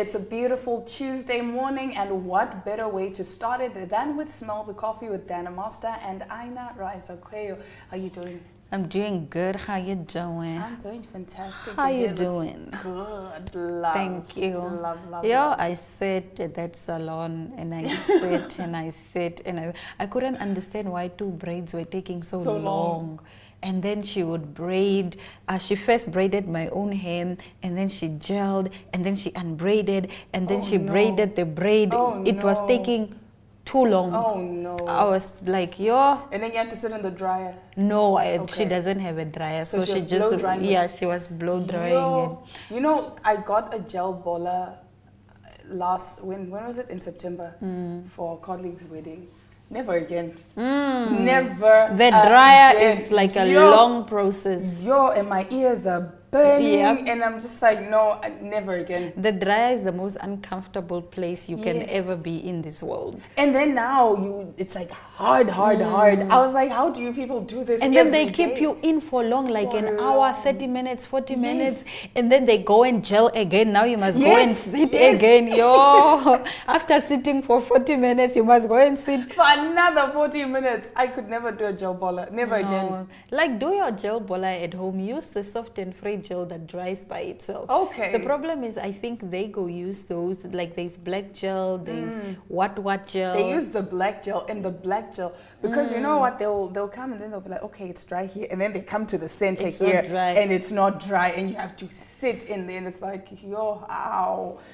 It's a beautiful Tuesday morning, and what better way to start it than with Smell the Coffee with Dana Master and Aina Raizakweyo. How you doing? I'm doing good. How you doing? I'm doing fantastic. How you It looks doing? Good. Love. Thank you. Love. I sat at that salon and I sat and I sat and I couldn't understand why 2 braids were taking so long. And then she would braid. She first braided my own hair, and then she gelled, and then she unbraided, and then she braided the braid. It was taking too long. Oh no. I was like, yo. And then you had to sit in the dryer. No, she doesn't have a dryer, so she just she was blow drying it. You know, I got a gel bola when was it? In September for a colleague's wedding. Never again. Never. The dryer is like a long process. And my ears are burning, and I'm just like, no, never again. The dryer is the most uncomfortable place you can ever be in this world. And then now it's like hard. I was like, how do you people do this? And then they keep you in for long, like an hour, 30 minutes, 40 minutes, and then they go and gel again. Now you must go and sit again. After sitting for 40 minutes, you must go and sit for another 40 minutes. I could never do a gel bola. Never again. Like, do your gel bola at home. Use the soft and free gel that dries by itself. Okay. The problem is, I think they go use those, like there's black gel, there's what gel. They use the black gel and the black gel because you know what, they'll come and then they'll be like, okay, it's dry here, and then they come to the center here and it's not dry, and you have to sit in there, and it's like,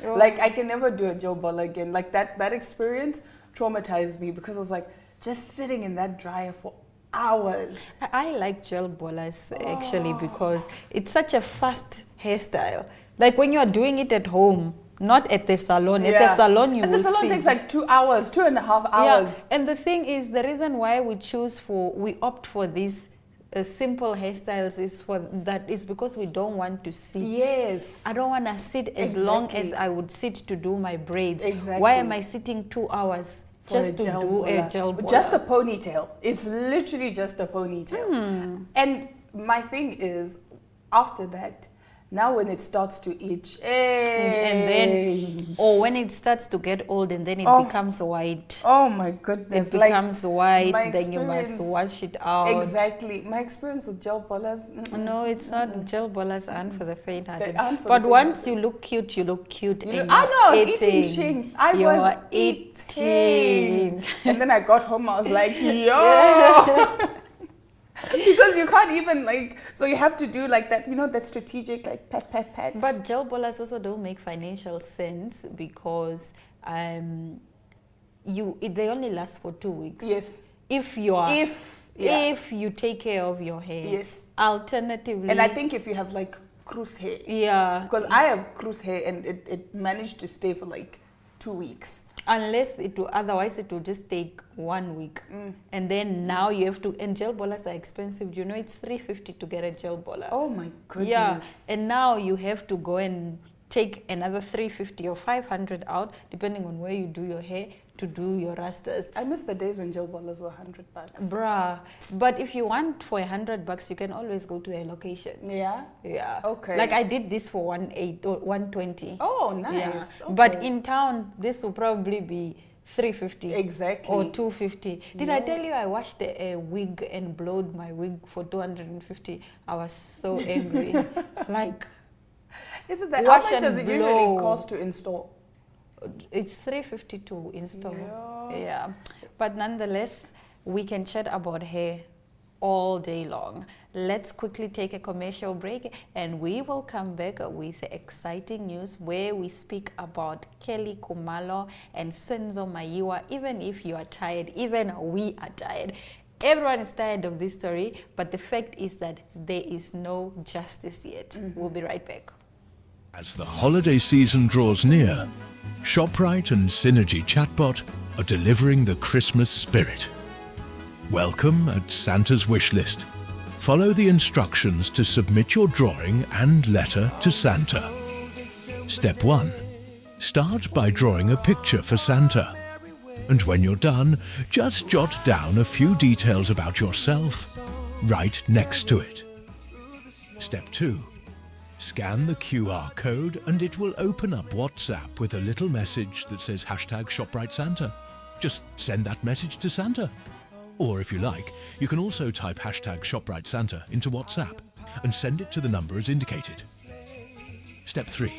like I can never do a gel bola again. Like that experience traumatized me because I was like just sitting in that dryer for hours. I like gel bolas actually because it's such a fast hairstyle. Like when you are doing it at home, not at the salon. At the salon, the salon takes like 2 hours, 2.5 hours. Yeah. And the thing is, the reason why we opt for these simple hairstyles is because we don't want to sit. Yes. I don't want to sit as long as I would sit to do my braids. Exactly. Why am I sitting 2 hours? Just to do a gel bola. Just a ponytail. It's literally just a ponytail. And my thing is, after that, now when it starts to itch, and then, when it starts to get old and then it becomes white. Oh my goodness. It becomes white, then you must wash it out. Exactly. My experience with gel bolas. No, it's not. Gel bolas aren't for the faint-hearted. But once you look cute, you look cute. I know, I was eating shing. I was eating. And then I got home, I was like, yo. Because you can't even so you have to do like that, that strategic pat. But gel bolas also don't make financial sense because they only last for 2 weeks. Yes. If you take care of your hair. Yes. Alternatively. And I think if you have cruise hair. Yeah. Because I have cruise hair and it managed to stay for 2 weeks. Otherwise it will just take 1 week. And then now you have to, and gel bolas are expensive. You know, it's $350 to get a gel bola. Oh my goodness. Yeah, and now you have to go and take another $350 or $500 out, depending on where you do your hair, to do your rastas. I miss the days when gel bolas were $100. Bruh. But if you want for $100, you can always go to a location. Yeah? Yeah. Okay. Like I did this for $108 or $120. Oh, nice. Yeah. Okay. But in town, this will probably be $350. Exactly. Or $250. Did I tell you I washed a wig and blowed my wig for $250? I was so angry. Isn't that, how much does it usually cost to install? It's $350 to install. Yeah. But nonetheless, we can chat about hair all day long. Let's quickly take a commercial break and we will come back with exciting news where we speak about Kelly Khumalo and Senzo Mayiwa. Even if you are tired, even we are tired. Everyone is tired of this story, but the fact is that there is no justice yet. We'll be right back. As the holiday season draws near, ShopRite and Synergy Chatbot are delivering the Christmas spirit. Welcome at Santa's Wishlist. Follow the instructions to submit your drawing and letter to Santa. Step 1. Start by drawing a picture for Santa. And when you're done, just jot down a few details about yourself right next to it. Step 2. Scan the QR code and it will open up WhatsApp with a little message that says #ShopRiteSanta. Just send that message to Santa. Or if you like, you can also type #ShopRiteSanta into WhatsApp and send it to the number as indicated. Step 3.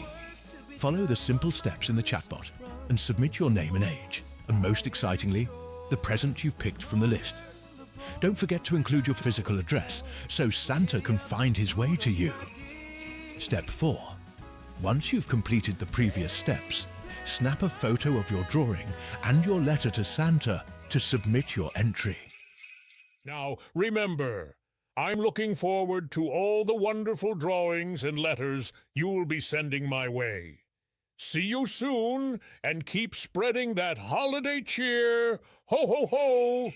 Follow the simple steps in the chatbot and submit your name and age. And most excitingly, the present you've picked from the list. Don't forget to include your physical address so Santa can find his way to you. Step 4. Once you've completed the previous steps, snap a photo of your drawing and your letter to Santa to submit your entry. Now, remember, I'm looking forward to all the wonderful drawings and letters you'll be sending my way. See you soon, and keep spreading that holiday cheer. Ho, ho, ho!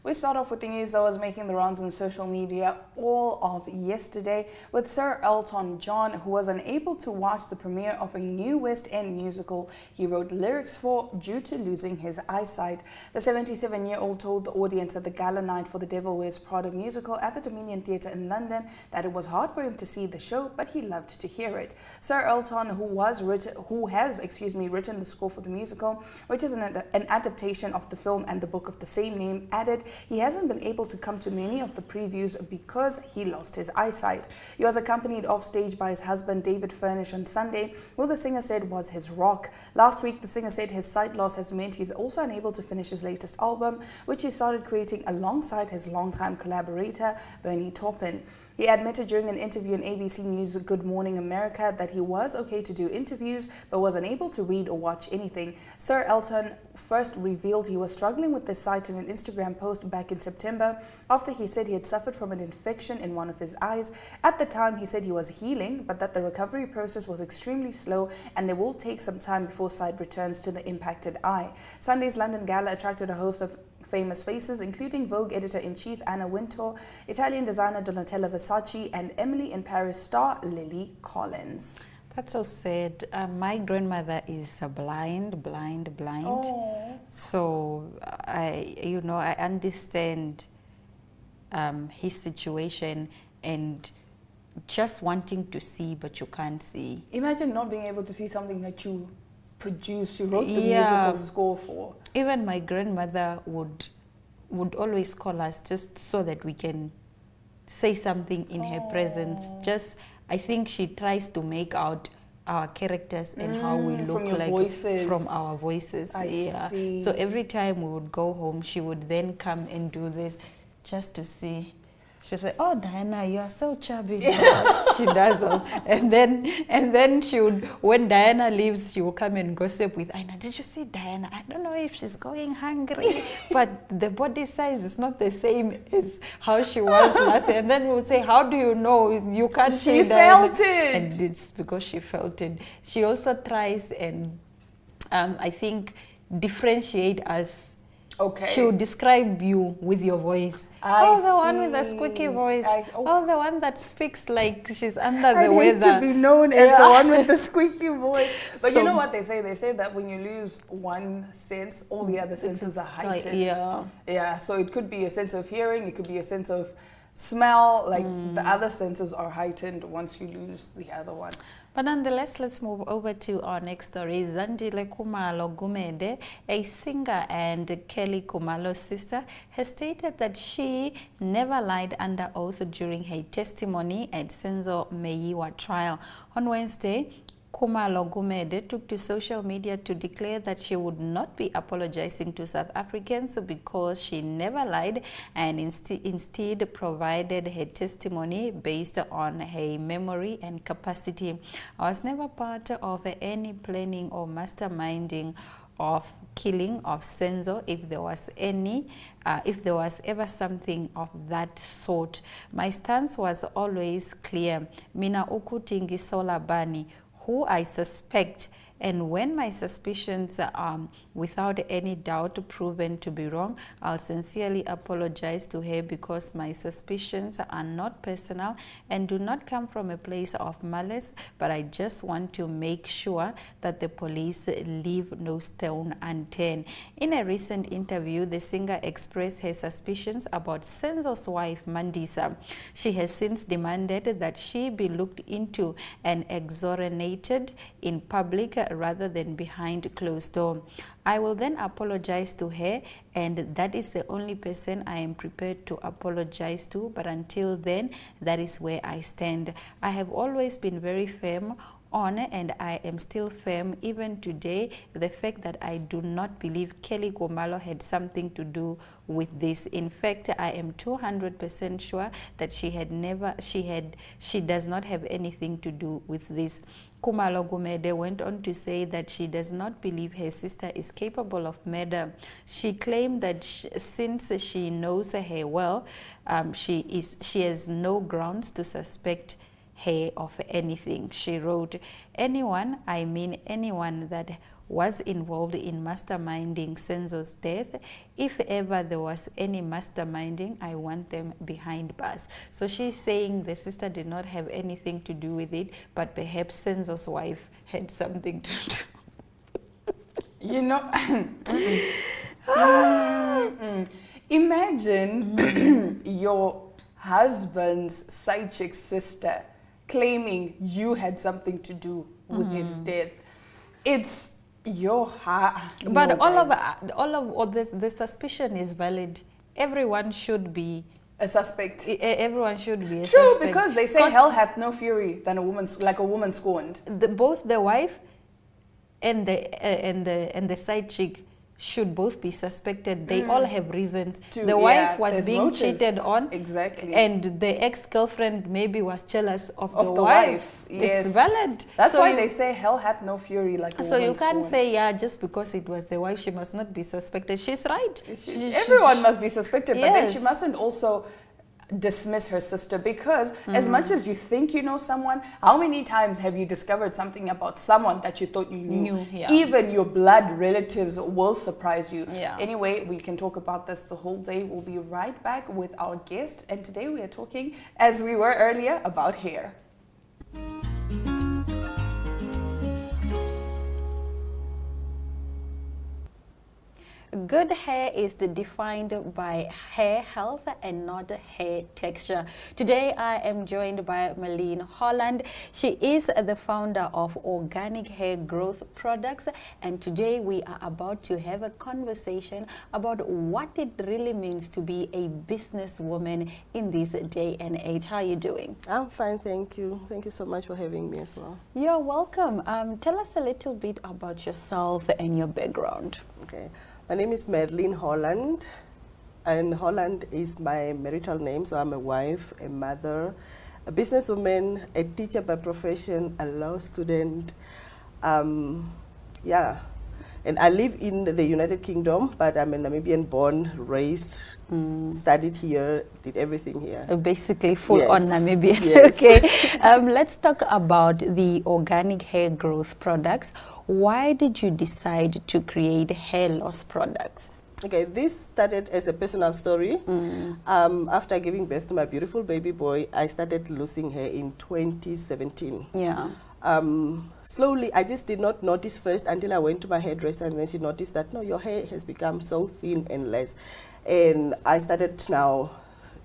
We start off with the news that was making the rounds on social media all of yesterday with Sir Elton John, who was unable to watch the premiere of a new West End musical he wrote lyrics for due to losing his eyesight. The 77-year-old told the audience at the gala night for The Devil Wears Prada musical at the Dominion Theatre in London that it was hard for him to see the show, but he loved to hear it. Sir Elton, who has written the score for the musical, which is an adaptation of the film and the book of the same name, added he hasn't been able to come to many of the previews because he lost his eyesight. He was accompanied off stage by his husband David Furnish on Sunday, who the singer said was his rock. Last week, the singer said his sight loss has meant he's also unable to finish his latest album, which he started creating alongside his longtime collaborator, Bernie Taupin. He admitted during an interview on ABC News Good Morning America that he was okay to do interviews but was unable to read or watch anything. Sir Elton first revealed he was struggling with this sight in an Instagram post back in September after he said he had suffered from an infection in one of his eyes. At the time, he said he was healing, but that the recovery process was extremely slow and it will take some time before sight returns to the impacted eye. Sunday's London Gala attracted a host of famous faces, including Vogue editor-in-chief Anna Wintour, Italian designer Donatella Versace, and Emily in Paris star Lily Collins. That's so sad. My grandmother is blind. Oh. So I understand his situation and just wanting to see, but you can't see. Imagine not being able to see something that you produced, you wrote the musical score for. Even my grandmother would always call us just so that we can say something in her presence. Just, I think she tries to make out our characters and how we look from your like voices. From our voices. I see. So every time we would go home, she would then come and do this just to see. She said, "Oh, Diana, you are so chubby." She does all. And then she would, when Diana leaves, she will come and gossip with Aina. "Did you see Diana? I don't know if she's going hungry, but the body size is not the same as how she was last year." And then we would say, "How do you know? You can't see Diana." She felt it. And it's because she felt it. She also tries and I think differentiate us. Okay. She will describe you with your voice. The one with the squeaky voice. The one that speaks like she's under the weather. I hate to be known as the one with the squeaky voice. But you know what they say? They say that when you lose one sense, all the other senses are heightened. Yeah, so it could be a sense of hearing, it could be a sense of smell, like the other senses are heightened once you lose the other one. But nonetheless, let's move over to our next story. Zandile Khumalo Gumede, a singer and Kelly Khumalo's sister, has stated that she never lied under oath during her testimony at Senzo Meyiwa trial. On Wednesday, Khumalo Gumede took to social media to declare that she would not be apologizing to South Africans because she never lied and instead provided her testimony based on her memory and capacity. "I was never part of any planning or masterminding of killing of Senzo. If there was ever something of that sort, my stance was always clear. Mina ukuthi ngisola bani, who I suspect And when my suspicions are without any doubt proven to be wrong, I'll sincerely apologize to her because my suspicions are not personal and do not come from a place of malice, but I just want to make sure that the police leave no stone unturned. In a recent interview, the singer expressed her suspicions about Senzo's wife, Mandisa. She has since demanded that she be looked into and exonerated in public rather than behind closed door. I will then apologize to her, and that is the only person I am prepared to apologize to, but until then, that is where I stand. I have always been very firm on, and I am still firm even today, the fact that I do not believe Kelly Khumalo had something to do with this. In fact, I am 200% sure that she does not have anything to do with this. Khumalo Gumede went on to say that she does not believe her sister is capable of murder. She claimed that since she knows her well, she has no grounds to suspect her of anything. She wrote, anyone, I mean anyone that was involved in masterminding Senzo's death, if ever there was any masterminding, I want them behind bars. So she's saying the sister did not have anything to do with it, but perhaps Senzo's wife had something to do. You know, imagine your husband's side chick sister claiming you had something to do with his death. It's your heart. But all this, the suspicion is valid. Everyone should be a suspect. Everyone should be a True, suspect. because they say hell hath no fury than a woman, like a woman scorned. Both the wife and the side chick should both be suspected. They all have reasons. The wife was being cheated on. Exactly. And the ex-girlfriend maybe was jealous of the wife. Yes. It's valid. That's why they say hell hath no fury like a woman. So you can't scorned. say, yeah, just because it was the wife, she must not be suspected. She's right. Everyone must be suspected, but then Yes. she mustn't also dismiss her sister, because as much as you think you know someone, how many times have you discovered something about someone that you thought you knew? Yeah. Even your blood relatives will surprise you. Yeah. Anyway, we can talk about this the whole day. We'll be right back with our guest, and today we are talking, as we were earlier, about hair. Good hair is defined by hair health and not hair texture. Today I am joined by Marlene Holland. She is the founder of Organic Hair Growth Products, and today we are about to have a conversation about what it really means to be a businesswoman in this day and age. How are you doing? I'm fine, thank you. Thank you so much for having me as well. You're welcome. Tell us a little bit about yourself and your background. Okay. My name is Marlene Holland, and Holland is my marital name, so I'm a wife, a mother, a businesswoman, a teacher by profession, a law student. Yeah, and I live in the United Kingdom, but I'm a Namibian born, raised, studied here, did everything here. Basically full Yes. on Namibian. Yes. Okay, let's talk about the Organic Hair Growth Products. Why did you decide to create hair loss products? Okay, this started as a personal story. After giving birth to my beautiful baby boy, I started losing hair in 2017. Yeah. Slowly, I just did not notice first until I went to my hairdresser, and then she noticed that, no, your hair has become so thin and less. And I started now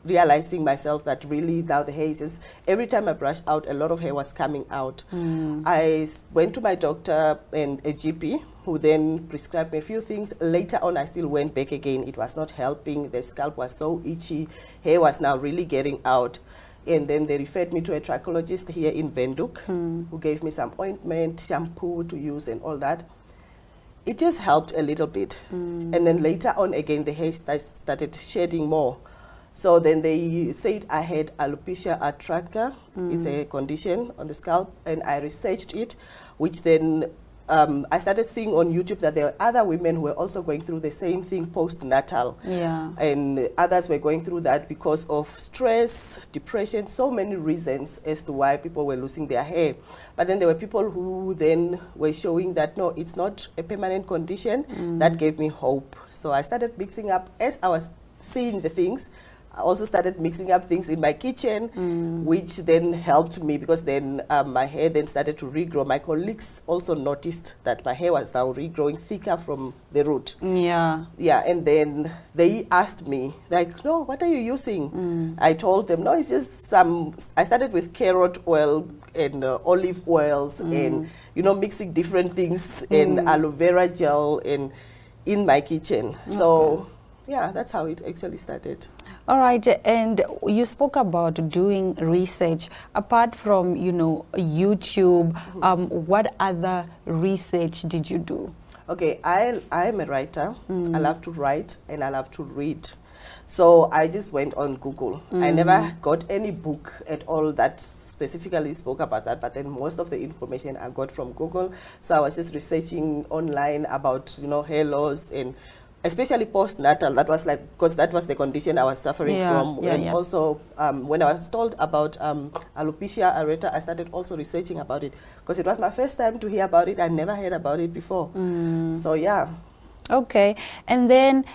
realizing myself that really now the hair is just, every time I brushed out, a lot of hair was coming out. I went to my doctor and a GP, who then prescribed me a few things. Later on, I still went back again. It was not helping. The scalp was so itchy. Hair was now really getting out. And then they referred me to a trichologist here in Windhoek, who gave me some ointment, shampoo to use and all that. It just helped a little bit. And then later on again, the hair started shedding more. So then they said I had alopecia areata. It's a condition on the scalp, and I researched it, which then I started seeing on YouTube that there were other women who were also going through the same thing postnatal. Yeah. And others were going through that because of stress, depression, so many reasons as to why people were losing their hair. But then there were people who then were showing that, no, it's not a permanent condition. That gave me hope. So I started mixing up, as I was seeing the things, I also started mixing up things in my kitchen, which then helped me because then my hair then started to regrow. My colleagues also noticed that my hair was now regrowing thicker from the root. Yeah. Yeah, and then they asked me, like, no, what are you using? I told them, no, it's just some, I started with carrot oil and olive oils and, you know, mixing different things and aloe vera gel and in my kitchen. So, yeah, that's how it actually started. All right, and you spoke about doing research. Apart from, you know, YouTube, what other research did you do? Okay, I'm a writer. I love to write and I love to read. So I just went on Google. I never got any book at all that specifically spoke about that, but then most of the information I got from Google. So I was just researching online about, you know, hair loss and especially postnatal. That was like, because that was the condition I was suffering from. And also when I was told about alopecia areata, I started also researching about it because it was my first time to hear about it. I never heard about it before. So yeah. Okay, and then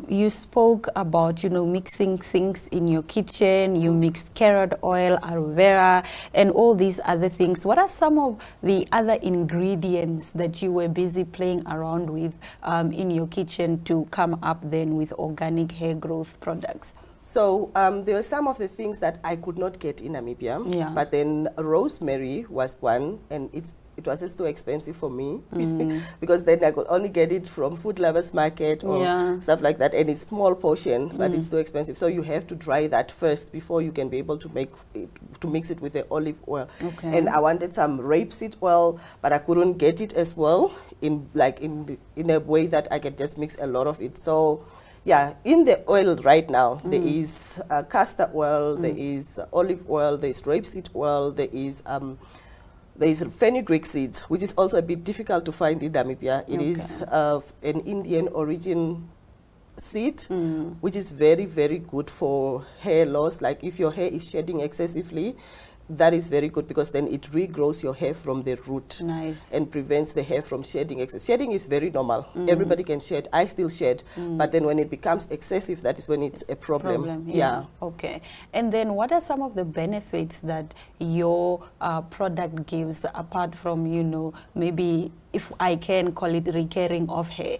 you spoke about, you know, mixing things in your kitchen. You mixed carrot oil, aloe vera, and all these other things. What are some of the other ingredients that you were busy playing around with in your kitchen to come up then with organic hair growth products? So there were some of the things that I could not get in Namibia, but then rosemary was one, and it was just too expensive for me because then I could only get it from Food Lovers Market or stuff like that, and it's small portion, but it's too expensive. So you have to dry that first before you can be able to make it, to mix it with the olive oil. Okay. And I wanted some rapeseed oil, but I couldn't get it as well in a way that I could just mix a lot of it. So yeah, in the oil right now, there is castor oil, there is olive oil, there is rapeseed oil, there is fenugreek seeds, which is also a bit difficult to find in Namibia. It is an Indian origin seed, which is very, very good for hair loss. Like if your hair is shedding excessively, that is very good because then it regrows your hair from the root. Nice. And prevents the hair from shedding excess. Shedding is very normal. Everybody can shed. I still shed. But then when it becomes excessive, that is when it's a problem. Yeah. Okay. And then what are some of the benefits that your product gives apart from, you know, maybe if I can call it recurring of hair?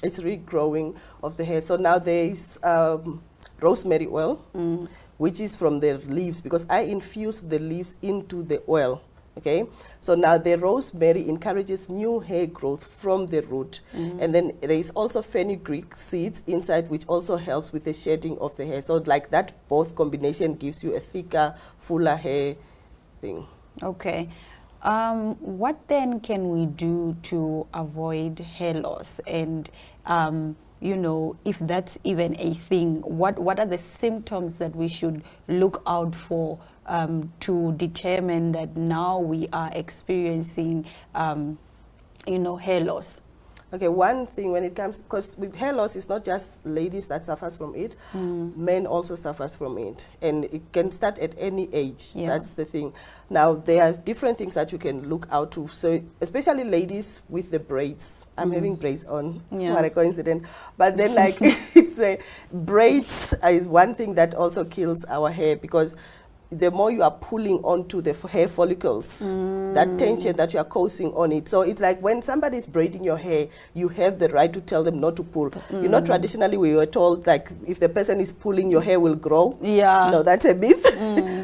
It's regrowing of the hair. So now there is rosemary oil, which is from the leaves, because I infuse the leaves into the oil. Okay, so now the rosemary encourages new hair growth from the root. And then there is also fenugreek seeds inside, which also helps with the shedding of the hair. So like that, both combination gives you a thicker, fuller hair thing. Okay. What then can we do to avoid hair loss? And you know, if that's even a thing, what are the symptoms that we should look out for to determine that now we are experiencing, you know, hair loss? Okay, one thing when it comes, because with hair loss, it's not just ladies that suffers from it, men also suffers from it. And it can start at any age, that's the thing. Now, there are different things that you can look out to. So, especially ladies with the braids. I'm having braids on, what a coincidence. But then like, it's braids is one thing that also kills our hair because the more you are pulling onto the hair follicles, that tension that you are causing on it. So it's like when somebody is braiding your hair, you have the right to tell them not to pull. You know, traditionally we were told like if the person is pulling, your hair will grow. Yeah. No, that's a myth.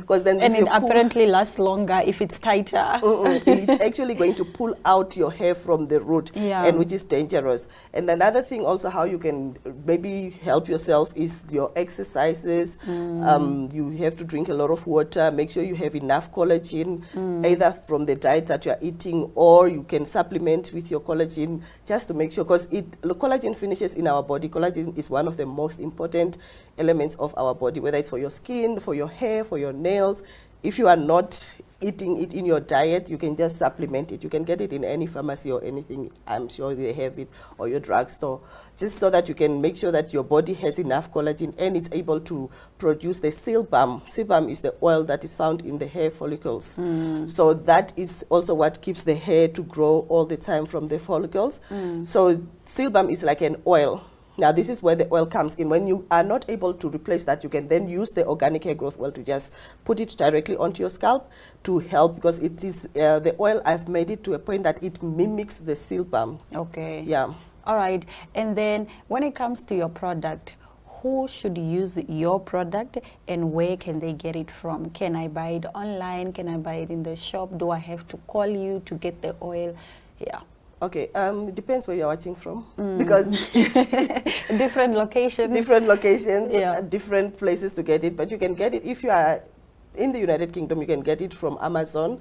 Because then and it apparently lasts longer if it's tighter. It's actually going to pull out your hair from the root, and which is dangerous. And another thing also how you can maybe help yourself is your exercises. You have to drink a lot of water, make sure you have enough collagen, either from the diet that you are eating or you can supplement with your collagen just to make sure, because collagen finishes in our body. Collagen is one of the most important elements of our body, whether it's for your skin, for your hair, for your nails. If you are not eating it in your diet, you can just supplement it. You can get it in any pharmacy or anything. I'm sure they have it, or your drugstore, just so that you can make sure that your body has enough collagen and it's able to produce the sebum. Sebum is the oil that is found in the hair follicles. So that is also what keeps the hair to grow all the time from the follicles. So sebum is like an oil. Now, this is where the oil comes in. When you are not able to replace that, you can then use the organic hair growth oil to just put it directly onto your scalp to help, because it is the oil, I've made it to a point that it mimics the sebum. Okay. Yeah. All right. And then when it comes to your product, who should use your product and where can they get it from? Can I buy it online? Can I buy it in the shop? Do I have to call you to get the oil? Yeah. Okay, it depends where you're watching from, because different locations. Yeah. Different places to get it, but you can get it if you are in the United Kingdom, you can get it from Amazon.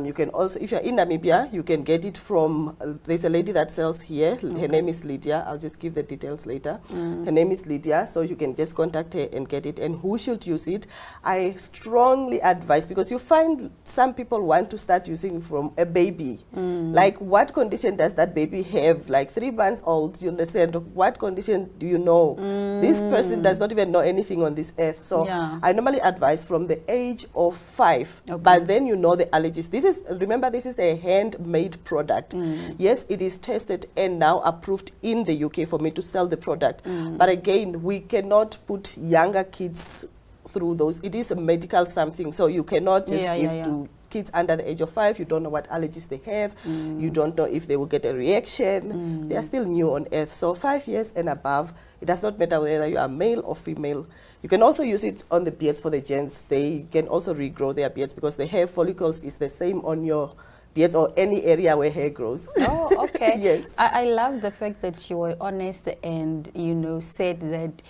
You can also, if you're in Namibia, you can get it from, there's a lady that sells here. Her name is Lydia. I'll just give the details later. Her name is Lydia, so you can just contact her and get it. And who should use it? I strongly advise, because you find some people want to start using from a baby. Like, what condition does that baby have? Like 3 months old, you understand? What condition do you know? This person does not even know anything on this earth. So I normally advise from the age of 5, but then you know the allergies. This is, remember, this is a handmade product. Yes, it is tested and now approved in the UK for me to sell the product. But again, we cannot put younger kids through those. It is a medical something, so you cannot just give to kids under the age of 5. You don't know what allergies they have. You don't know if they will get a reaction. They are still new on earth. So 5 years and above, it does not matter whether you are male or female. You can also use it on the beards for the gents. They can also regrow their beards, because the hair follicles is the same on your beards or any area where hair grows. Oh, okay. Yes. I love the fact that you were honest and, you know, said that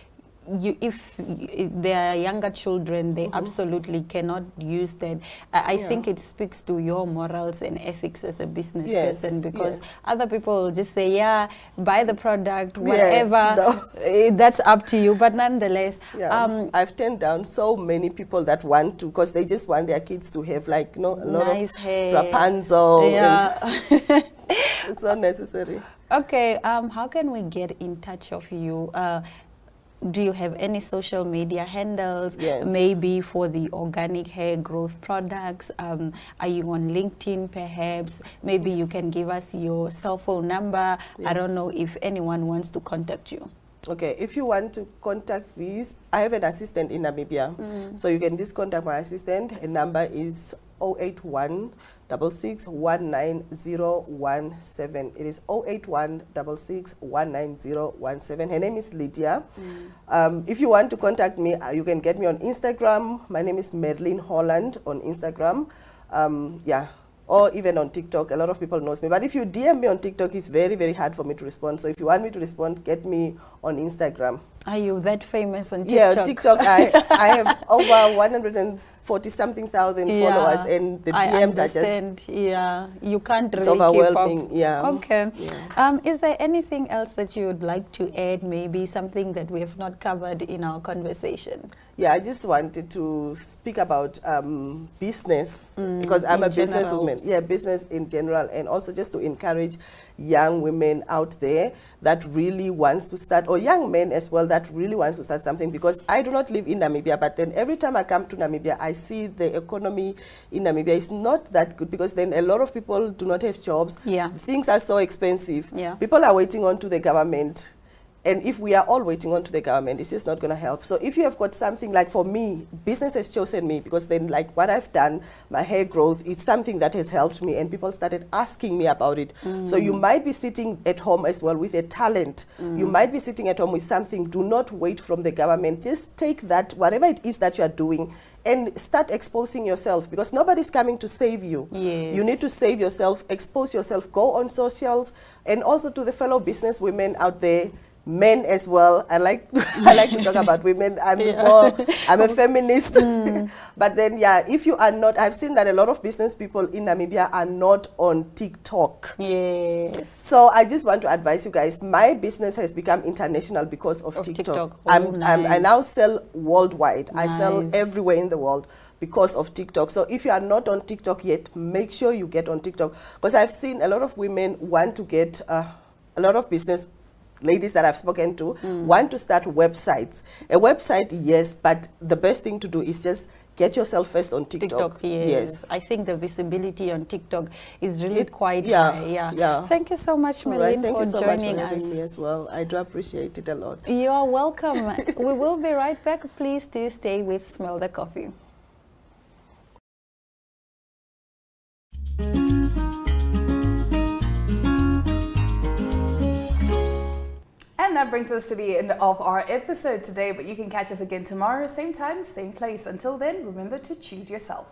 if they are younger children, they absolutely cannot use that. I think it speaks to your morals and ethics as a business person, because other people will just say, yeah, buy the product, whatever, that's up to you. But nonetheless, I've turned down so many people that want to, because they just want their kids to have, like, you know, a lot nice of hair. Rapunzel. Yeah. It's unnecessary. Okay, how can we get in touch of you? Do you have any social media handles? Yes. Maybe for the organic hair growth products? Are you on LinkedIn perhaps? Maybe you can give us your cell phone number. I don't know if anyone wants to contact you. Okay, if you want to contact me, I have an assistant in Namibia. So you can just contact my assistant. Her number is 081 6619017. It is 081 6619017. Her name is Lydia. If you want to contact me, you can get me on Instagram. My name is Madeline Holland on Instagram. Or even on TikTok. A lot of people knows me. But if you DM me on TikTok, it's very, very hard for me to respond. So if you want me to respond, get me on Instagram. Are you that famous on TikTok? Yeah, TikTok, I have over 140-something thousand followers, and the DMs are just... Yeah, you can't really it's overwhelming, keep up. yeah. Okay. Yeah. Is there anything else that you would like to add, maybe something that we have not covered in our conversation? Yeah, I just wanted to speak about business, because I'm a businesswoman. Yeah, business in general, and also just to encourage young women out there that really wants to start, or young men as well that really wants to start something, because I do not live in Namibia, but then every time I come to Namibia, I see the economy in Namibia is not that good, because then a lot of people do not have jobs. Yeah. Things are so expensive. Yeah. People are waiting on to the government. And if we are all waiting on to the government, it's just not going to help. So if you have got something, like for me, business has chosen me, because then like what I've done, my hair growth, it's something that has helped me, and people started asking me about it. So you might be sitting at home as well with a talent. You might be sitting at home with something. Do not wait from the government. Just take that, whatever it is that you are doing, and start exposing yourself, because nobody's coming to save you. Yes. You need to save yourself, expose yourself, go on socials, and also to the fellow business women out there, men as well. I like I like to talk about women. I'm a feminist. But then if you are not, I've seen that a lot of business people in Namibia are not on TikTok. Yes. So I just want to advise you guys, my business has become international because of TikTok. I now sell worldwide. I sell everywhere in the world because of TikTok. So if you are not on TikTok yet, make sure you get on TikTok, because I've seen a lot of women want to get a lot of business ladies that I've spoken to want to start websites. A website, yes, but the best thing to do is just get yourself first on TikTok. Yes. I think the visibility on TikTok is really quite high. Yeah. Thank you so much, Meline, for joining us. Having me as well. I do appreciate it a lot. You're welcome. We will be right back. Please do stay with Smell the Coffee. And that brings us to the end of our episode today, but you can catch us again tomorrow, same time, same place. Until then, remember to choose yourself.